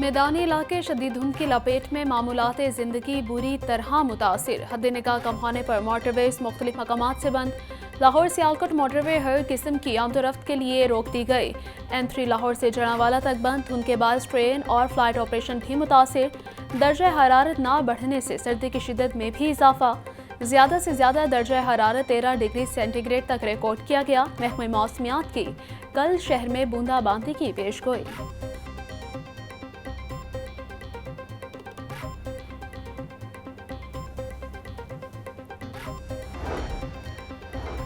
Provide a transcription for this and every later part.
मैदानी इलाके शदीद धुंध की लपेट में मामूलात ज़िंदगी बुरी तरह मुतासिर। हद निगाह कम होने पर मोटरवेज मुख्तलिफ मकामात से बंद। लाहौर सियालकोट मोटरवे हर किस्म की आमदोरफ्त के लिए रोक दी गई। M3 लाहौर से जड़ावाला तक बंद। धुंध के बाद ट्रेन और फ्लाइट ऑपरेशन भी मुतासिर। दर्जा हरारत ना बढ़ने से सर्दी की शिद्दत में भी इजाफा। ज़्यादा से ज़्यादा दर्जा हरारत 13 डिग्री सेंटीग्रेड तक रिकॉर्ड किया गया। महकमे मौसमियात की कल शहर में बूंदाबांदी की पेशगोई।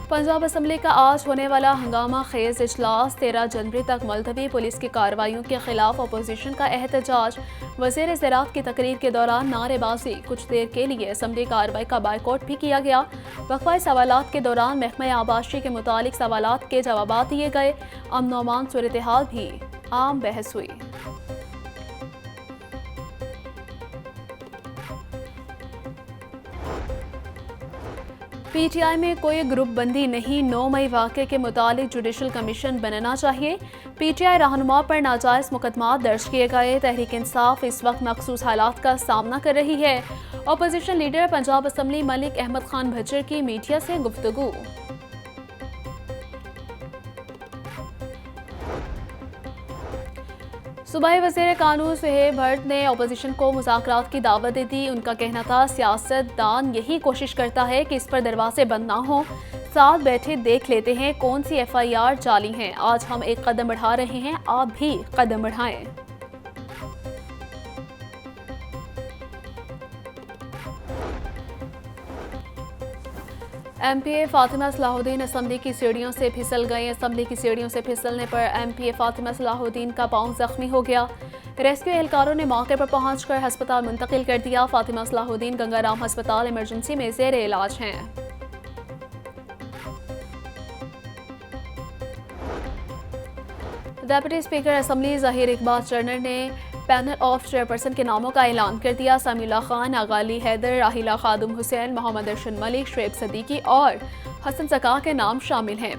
पंजाब असम्बली का आज होने वाला हंगामा खेज इजलास 13 जनवरी तक मुलतवी। पुलिस की कार्रवाइयों के खिलाफ अपोजिशन का एहतजाज। वज़ीर ज़राअत की तकरीर के दौरान नारेबाजी। कुछ देर के लिए असम्बली कार्रवाई का बायकॉट भी किया गया। वक्फाए सवालात के दौरान महकमा आबाशी के मुतालिक सवालात के जवाब दिए गए। अमन व अमान सूरत हाल भी आम बहस हुई। PTI में कोई ग्रुप बंदी नहीं। 9 मई वाक़े के मुतालिक जुडिशल कमीशन बनना चाहिए। PTI रहनुमा पर नाजायज़ मुकदमात दर्ज किए गए। तहरीक इंसाफ इस वक्त मखसूस हालात का सामना कर रही है। Opposition leader Punjab assembly Malik Ahmad Khan Bhajjar की मीडिया से गुफ्तगू। सूबाई वज़ीर कानून सुहेब भट्ट ने अपोजिशन को मुज़ाकरात की दावत दे दी। उनका कहना था सियासतदान यही कोशिश करता है कि इस पर दरवाजे बंद ना हो। साथ बैठे देख लेते हैं कौन सी FIR जाली हैं। आज हम एक कदम बढ़ा रहे हैं, आप भी कदम बढ़ाएं। MPA फातिमा सलाहुद्दीन असम्बली की सीढ़ियों से फिसल गई। असम्बली की सीढ़ियों से फिसलने पर MPA फातिमा सलाहुद्दीन का पांव जख्मी हो गया। रेस्क्यू एहलकारों ने मौके पर पहुंचकर अस्पताल मुंतकिल कर दिया। फातिमा सलाहुद्दीन गंगाराम अस्पताल इमरजेंसी में ज़ेरे इलाज हैं। Deputy speaker assembly Zaheer Iqbal churner ने पैनल ऑफ चेयरपर्सन के नामों का ऐलान कर दिया। समीउल्लाह खान, आगाली हैदर, राहिला खादुम हुसैन, मोहम्मद अरशद मलिक, शुएब सदीकी और हसन सका के नाम शामिल हैं।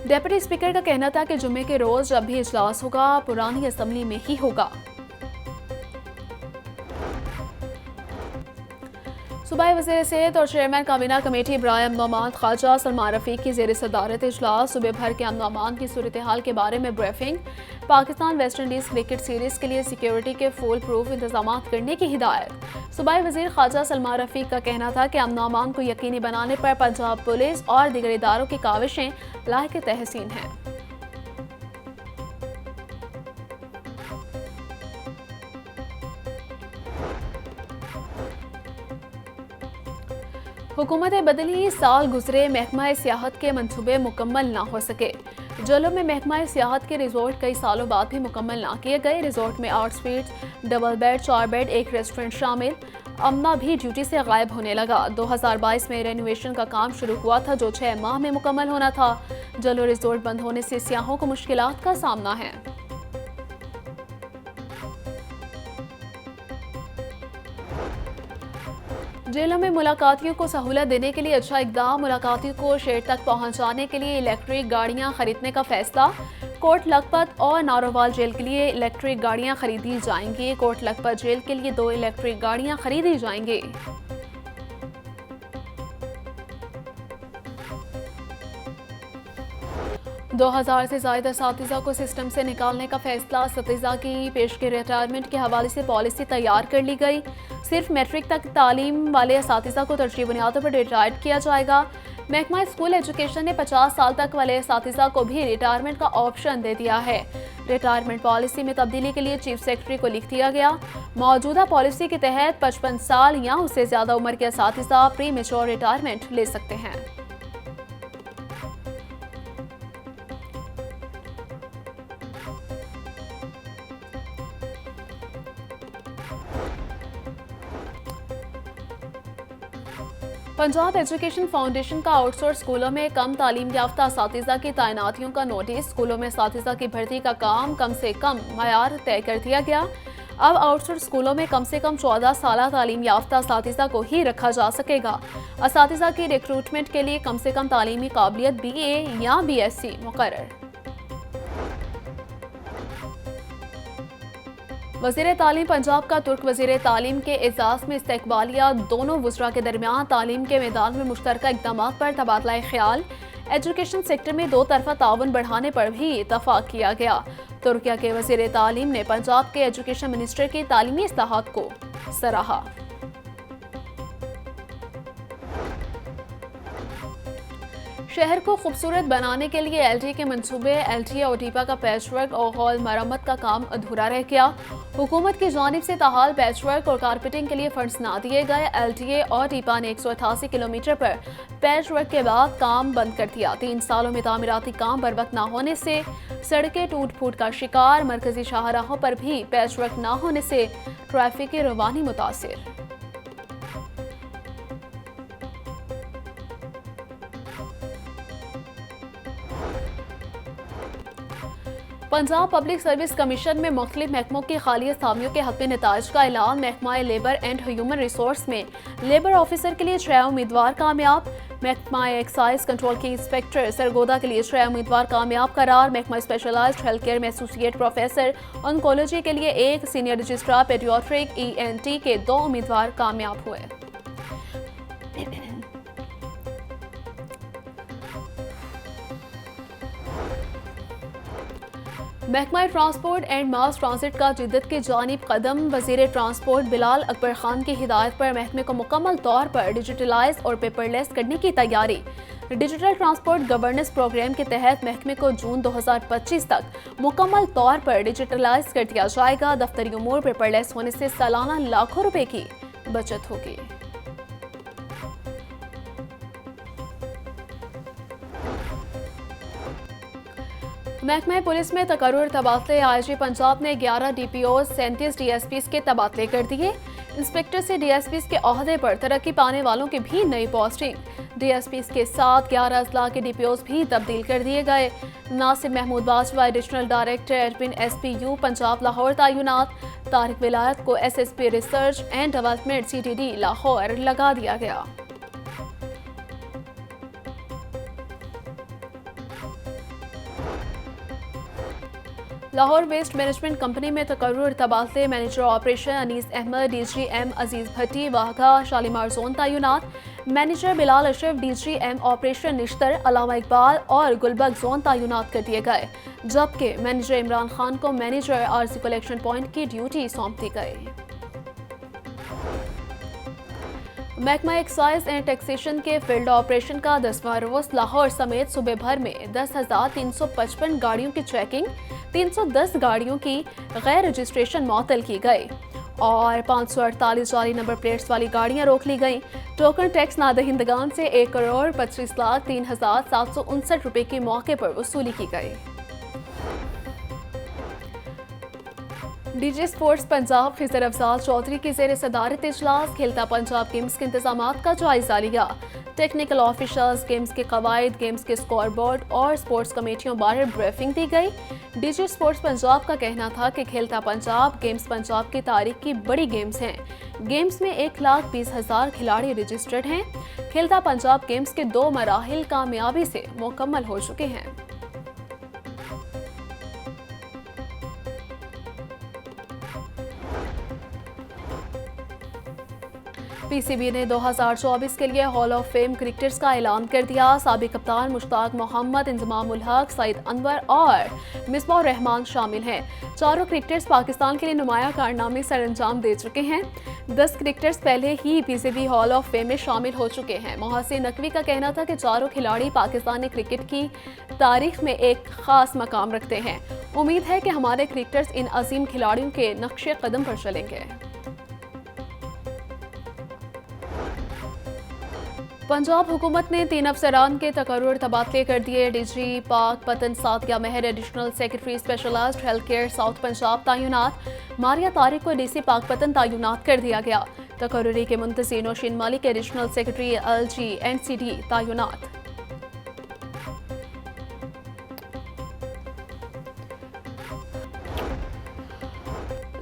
डेप्यूटी स्पीकर का कहना था कि जुम्मे के रोज जब भी इजलास होगा पुरानी असम्बली में ही होगा। सूबाई वज़ीर सेहत और चेयरमैन काबीना कमेटी बराए अमन व अमान ख्वाजा सलमान रफीक की ज़ेर सदारत इजलास। सूबे भर के अमन व अमान की सूरत हाल के बारे में briefing. Pakistan West Indies cricket series के लिए सिक्योरिटी के फुल प्रूफ इंतजाम करने की हिदायत। सूबाई वज़ीर ख्वाजा सलमान रफीक का कहना था कि अमन व अमान को यकीनी बनाने पर पंजाब पुलिस और दीगर इदारों की काविशें लायक तहसीन हैं। हुकूमत बदली, साल गुजरे, महकमा सियाहत के मंसूबे मुकम्मल ना हो सके। जलो में महकमा सियाहत के रिजॉर्ट कई सालों बाद भी मुकम्मल ना किए गए। रिजॉर्ट में 8 स्वीट्स, डबल बेड, 4 बेड, एक रेस्टोरेंट शामिल। अम्मा भी ड्यूटी से गायब होने लगा। 2022 में रेनोवेशन का काम शुरू हुआ था जो 6 माह में मुकम्मल होना था। जलो रिजॉर्ट बंद होने से सियाहों को मुश्किलात का सामना है। जेलों में मुलाकातियों को सहूलत देने के लिए अच्छा इकदाम। मुलाकातियों को शहर तक पहुंचाने के लिए इलेक्ट्रिक गाड़ियां खरीदने का फैसला। कोट लखपत और नारोवाल जेल के लिए इलेक्ट्रिक गाड़ियां खरीदी जाएंगी। कोट लखपत जेल के लिए 2 इलेक्ट्रिक गाड़ियां खरीदी जाएंगी। दो 2000 से ज़ायद असातिज़ा को सिस्टम से निकालने का फैसला। असातिज़ा की पेशगी रिटायरमेंट के हवाले से पॉलिसी तैयार कर ली गई। सिर्फ मैट्रिक तक तालीम वाले असातिज़ा को तरजीह बुनियादों पर रिटायर्ड किया जाएगा। महकमा स्कूल एजुकेशन ने 50 साल तक वाले असातिज़ा को भी रिटायरमेंट का ऑप्शन दे दिया है। रिटायरमेंट पॉलिसी में तब्दीली के लिए चीफ सेक्रेटरी को लिख दिया गया। मौजूदा पॉलिसी के तहत 55 साल या उससे ज़्यादा उम्र के असातिज़ा प्री मेच्योर रिटायरमेंट ले सकते हैं। पंजाब एजुकेशन फाउंडेशन का आउटसोर्स स्कूलों में कम तालीम याफ्ता असातिज़ा की तैनातियों का नोटिस। स्कूलों में असातिज़ा की भर्ती का काम कम से कम मयार तय कर दिया गया। अब आउटसोर्स स्कूलों में कम से कम 14 साल तालीम याफ्ता असातिज़ा को ही रखा जा सकेगा। असातिज़ा की रिक्रूटमेंट के लिए कम से कम तालीमी काबिलियत BA या BSc मुकर्रर। वज़ीर तालीम पंजाब का तुर्क वज़ीर तालीम के एजाज़ में इस्तकबालिया। दोनों वज़रा के दरमियान तालीम के मैदान में मुश्तरका इक़दाम पर तबादला ख्याल। एजुकेशन सेक्टर में दो तरफा ताउन बढ़ाने पर भी इत्तफाक किया गया। तुर्किया के वज़ीर तालीम ने पंजाब के एजुकेशन मिनिस्टर की तालीमी इस्लाहात को सराहा। शहर को खूबसूरत बनाने के लिए एलटीए के मंसूबे एलटीए और टीपा का पैचवर्क और हॉल मरम्मत का काम अधूरा रह गया। हुकूमत की जानिब से ताहाल पैचवर्क और कारपेटिंग के लिए फंड्स ना दिए गए। एलटीए और टीपा ने 188 किलोमीटर पर पैचवर्क के बाद काम बंद कर दिया। 3 सालों में तामीराती काम बर वक्त ना होने से सड़कें टूट फूट का शिकार। मरकजी शाहराहों पर भी पैचवर्क ना होने से ट्रैफिक की रवानी मुतासिर। पंजाब पब्लिक सर्विस कमीशन में मुख्तलिफ महकमों की खाली असामियों के हक में नताइज का ऐलान। महकमा लेबर एंड ह्यूमन रिसोर्स में लेबर ऑफिसर के लिए 6 उम्मीदवार कामयाब। महकमा एक्साइज कंट्रोल के इंस्पेक्टर सरगोदा के लिए 6 उम्मीदवार कामयाब करार। महकमा स्पेशलाइज्ड हेल्थ केयर में एसोसिएट प्रोफेसर ऑन्कोलॉजी के लिए 1, सीनियर रजिस्ट्रार पेडियाट्रिक ENT के 2 उम्मीदवार कामयाब हुए। महकमा ट्रांसपोर्ट एंड मास ट्रांसिट का जिद्दत की जानिब कदम। वजीर ट्रांसपोर्ट बिलाल अकबर खान की हिदायत पर महकमे को मुकम्मल तौर पर डिजिटलाइज और पेपरलेस करने की तैयारी। डिजिटल ट्रांसपोर्ट गवर्नेंस प्रोग्राम के तहत महकमे को जून 2025 तक मुकम्मल तौर पर डिजिटलाइज कर दिया जाएगा। दफ्तरी उमूर पेपरलेस होने से सालाना लाखों रुपए की बचत होगी। महकमा पुलिस में तकर्रुर तबादले। आईजी पंजाब ने 11 DPOs 37 DSPs के तबादले कर दिए। इंस्पेक्टर से DSPs के ओहदे पर तरक्की पाने वालों की भी नई पोस्टिंग। DSPs के साथ 11 अजला के DPOs भी तब्दील कर दिए गए। Nasir Mahmood Bajwa additional director admin SPU Punjab Lahore तैनात। तारिक विलायत को SSP research and development CTD Lahore लगा दिया गया। लाहौर वेस्ट मैनेजमेंट कंपनी में तकर्रुर तबादले। Manager operation Anees Ahmad DGM Aziz Bhatti Wagah Shalimar zone तैनात। Manager Bilal Ashraf DGM operation Nishtar Allama Iqbal और गुलबर्ग जोन तैनात कर दिए गए। जबकि मैनेजर इमरान खान को मैनेजर आरसी कलेक्शन पॉइंट की ड्यूटी सौंप दी गई। महकमा एक्साइज एंड टैक्सेशन के फील्ड ऑपरेशन का 10वां रोज लाहौर समेत सूबे भर में 10,355 गाड़ियों की चेकिंग, 310 गाड़ियों की गैर रजिस्ट्रेशन मुअत्तल की गई और 548 जाली नंबर प्लेट्स वाली गाड़ियां रोक ली गईं। टोकन टैक्स नादहिंदगान से 1,25,03,759 रुपए के मौके पर वसूली की गई। डीजी स्पोर्ट्स पंजाब खिजर अफजाल चौधरी की जेर सदारत इजलास खेलता पंजाब गेम्स के इंतजामात का जायजा लिया। टेक्निकल ऑफिसर्स, गेम्स के कवायद, गेम्स के स्कोर बोर्ड और स्पोर्ट्स कमेटियों बारे ब्रीफिंग दी गई। डीजी स्पोर्ट्स पंजाब का कहना था कि खेलता पंजाब गेम्स पंजाब की तारीख की बड़ी गेम्स हैं। गेम्स में 1,20,000 खिलाड़ी रजिस्टर्ड हैं। खेलता पंजाब गेम्स के 2 मराहिल कामयाबी से मुकम्मल हो चुके हैं। PCB ने 2024 के लिए हॉल ऑफ फेम क्रिकेटर्स का ऐलान कर दिया। साबिक कप्तान मुश्ताक मोहम्मद, इंजमाम उल हक, सईद अनवर और मिसबाह रहमान शामिल हैं। चारों क्रिकेटर्स पाकिस्तान के लिए नुमाया कारनामे सर अंजाम दे चुके हैं। 10 क्रिकेटर्स पहले ही PCB हॉल ऑफ फेम में शामिल हो चुके हैं। मोहसिन नकवी का कहना था कि चारों खिलाड़ी पाकिस्तानी क्रिकेट की तारीख में एक खास मकाम रखते हैं। उम्मीद है कि हमारे क्रिकेटर्स इन अजीम खिलाड़ियों के नक्शे कदम पर चलेंगे। पंजाब हुकूमत ने 3 अफसरान के तकर्रुर तबादले कर दिए। DG Pakpattan Sadia Mahar additional secretary specialized health care south Punjab तैनात। मारिया तारिक को DC पाक पतन तैनात कर दिया गया। तकर्रुरी के मुंतज़िर नौशीन मालिक एडिशनल सेक्रेटरी LG NCD तैनात।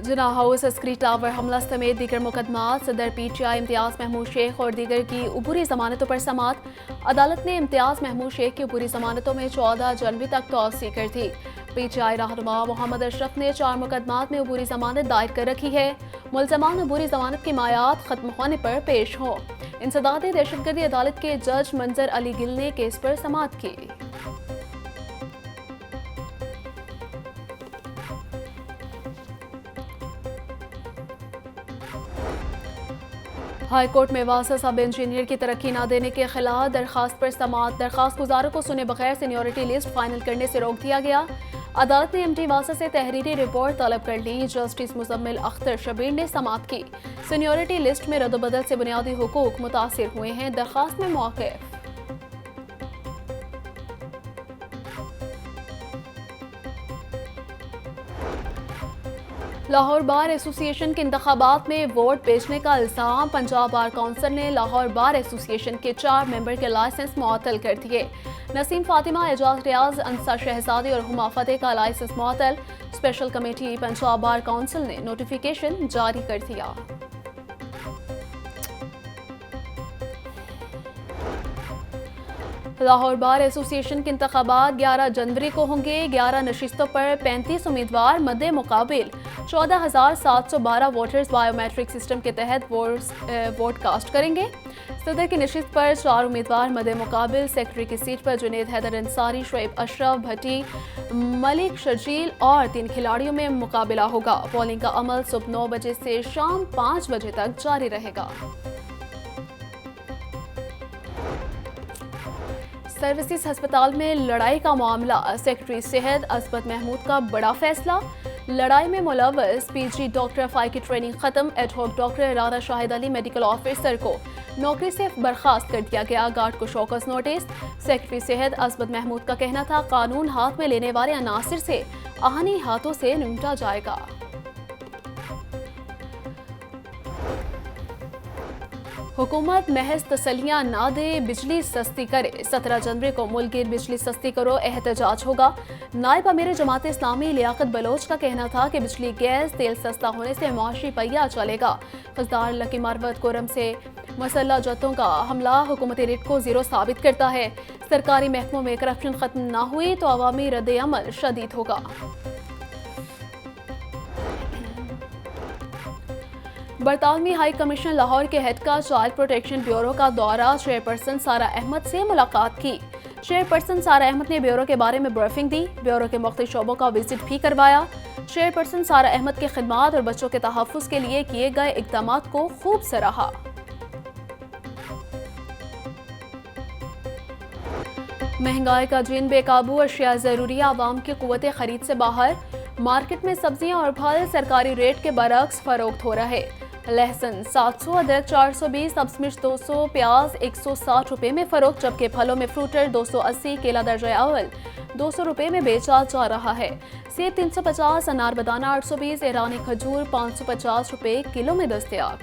जिना हाउस अस्करी टावर हमला समेत दीगर मुकदमात। सदर PTI इम्तियाज महमूद शेख और दीगर की उबूरी जमानतों पर समात। अदालत ने इम्तियाज महमूद शेख की उबूरी जमानतों में 14 जनवरी तक तौसीह कर दी। PTI रहनुमा मोहम्मद अशरफ ने 4 मुकदमात में अबूरी जमानत दायर कर रखी है। मुलजमान अबूरी जमानत की मायात खत्म होने पर पेश हों। इंसदाद दहशतगर्दी अदालत के जज मंजर अली गिल ने केस पर समाअत की। हाई कोर्ट में वासा सब इंजीनियर की तरक्की न देने के खिलाफ दरखास्त पर समाअत। दरखास्त गुजारों को सुने बगैर सीनियरिटी लिस्ट फाइनल करने से रोक दिया गया। अदालत ने MD वासा से तहरीरी रिपोर्ट तलब कर ली। जस्टिस मुजम्मिल अख्तर शबीर ने समाअत की। सीनियरिटी लिस्ट में रद्दबदल से बुनियादी हुकूक मुतासिर हुए हैं। दरखास्त में मौक़िफ़। लाहौर बार एसोसिएशन के इंतखाबात में वोट बेचने का इल्जाम। पंजाब बार काउंसिल ने लाहौर बार एसोसिएशन के 4 मेंबर के लाइसेंस मुअत्तल कर दिए। नसीम फातिमा, एजाज रियाज, अंसा शहजादी और हुमा फतेह का लाइसेंस मुअत्तल। Special committee Punjab bar council ने नोटिफिकेशन जारी कर दिया। लाहौर बार एसोसिएशन के इंतखाबात 11 जनवरी को होंगे। 11 नशिस्तों पर 35 उम्मीदवार मद्दे मुकाबिल 14,712 वोटर्स बायोमेट्रिक सिस्टम के तहत वोट कास्ट करेंगे। सदर की नशिस्त पर 4 उम्मीदवार मद्दे मुकाबिल। सेक्रेटरी की सीट पर जुनेद हैदर अंसारी, शुएब अशरफ भट्टी, मलिक शर्जील और 3 खिलाड़ियों में मुकाबला होगा। पोलिंग का अमल सुबह 9 बजे से शाम 5 बजे तक जारी रहेगा। सर्विसेज अस्पताल में लड़ाई का मामला। सेक्रेटरी सेहत असबत महमूद का बड़ा फैसला। लड़ाई में मुलव्वस PG डॉक्टर FI की ट्रेनिंग खत्म। Ad hoc doctor Rana Shahid Ali medical officer को नौकरी से बर्खास्त कर दिया गया। गार्ड को शौकस नोटिस। सेक्रेटरी सेहत असबत महमूद का कहना था कानून हाथ में लेने वाले अनासिर से आहनी हाथों से निपटा जाएगा। हुकूमत महज तसलियां ना दे, बिजली सस्ती करे। 17 जनवरी को मुल्क गिर बिजली सस्ती करो एहतजाज होगा। नायब अमीर जमात इस्लामी लियाकत बलोच का कहना था कि बिजली, गैस, तेल सस्ता होने से मुआशी पहिया चलेगा। खजदार लकी मारवत कोरम से मसल्ला जत्तों का हमला हुकूमती रेट को जीरो साबित करता है। सरकारी महकमों में करप्शन खत्म ना हुई तो अवामी रद्द अमल शदीद होगा। बरतानवी हाई कमीशन लाहौर के हेड का चाइल्ड प्रोटेक्शन ब्यूरो का दौरा। चेयरपर्सन सारा अहमद से मुलाकात की। चेयरपर्सन सारा अहमद ने ब्यूरो के बारे में ब्रीफिंग दी। ब्यूरो के मुख्तलिफ शोबों का विजिट भी करवाया। चेयरपर्सन सारा अहमद के खिदमात और बच्चों के तहफ़्फ़ुज़ के लिए किए गए इक़दामात को खूब सराहा। महंगाई का जिन बेकाबू, अशिया ज़रूरी आवाम की क़ुव्वत ख़रीद से बाहर। मार्केट में सब्जियां और फल सरकारी रेट के बरक्स फरोख्त हो रहे। लहसुन 700, अदरक 420, सब्ज़ मिर्च 200, प्याज 160 रुपये में फरोख्त, जबकि फलों में फ्रूटर 280, केला दर्जा अव्वल 200 रुपये में बेचा जा रहा है। सेब 350, अनार बदाना 820, ईरानी खजूर 550 रुपये किलो में दस्तयाब।